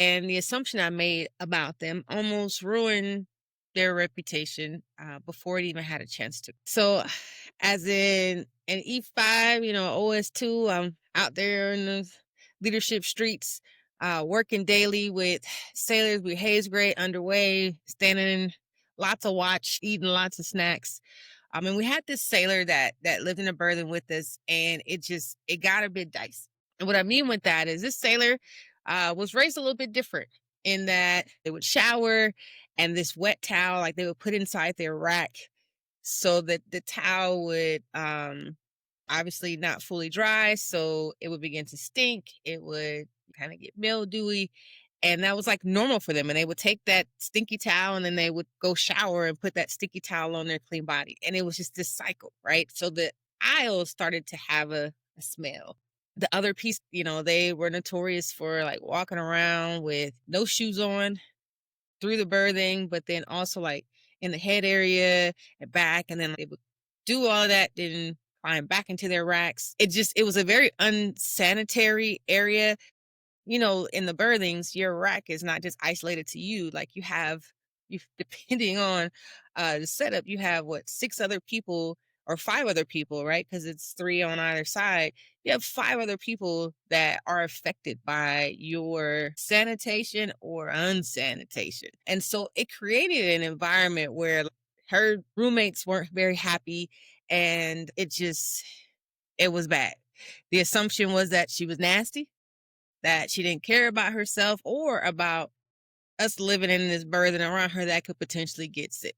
And the assumption I made about them almost ruined their reputation before it even had a chance to. So, as in an E5, OS2, I'm out there in the leadership streets, working daily with sailors with haze gray underway, standing lots of watch, eating lots of snacks. I mean, we had this sailor that lived in a berthing with us, and it got a bit dicey. And what I mean with that is this sailor was raised a little bit different in that they would shower and this wet towel, like they would put inside their rack so that the towel would obviously not fully dry. So it would begin to stink. It would kind of get mildewy. And that was like normal for them. And they would take that stinky towel and then they would go shower and put that sticky towel on their clean body. And it was just this cycle, right? So the aisle started to have a smell. The other piece, they were notorious for like walking around with no shoes on through the birthing, but then also like in the head area and back. And then they would do all that, then climb back into their racks. It was a very unsanitary area. In the birthings, your rack is not just isolated to you. Like you depending on the setup, you have what, six other people or five other people, right? Because it's three on either side. You have five other people that are affected by your sanitation or unsanitation. And so it created an environment where her roommates weren't very happy and it was bad. The assumption was that she was nasty, that she didn't care about herself or about us living in this burden around her that could potentially get sick.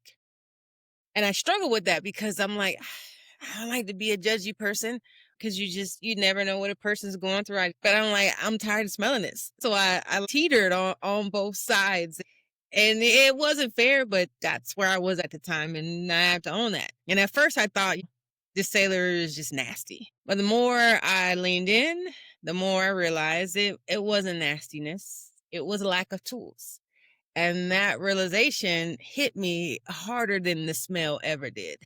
And I struggle with that because I'm like, I don't like to be a judgy person because you never know what a person's going through. But I'm like, I'm tired of smelling this. So I teetered on both sides. And it wasn't fair, but that's where I was at the time. And I have to own that. And at first I thought this sailor is just nasty. But the more I leaned in, the more I realized it wasn't nastiness. It was a lack of tools. And that realization hit me harder than the smell ever did.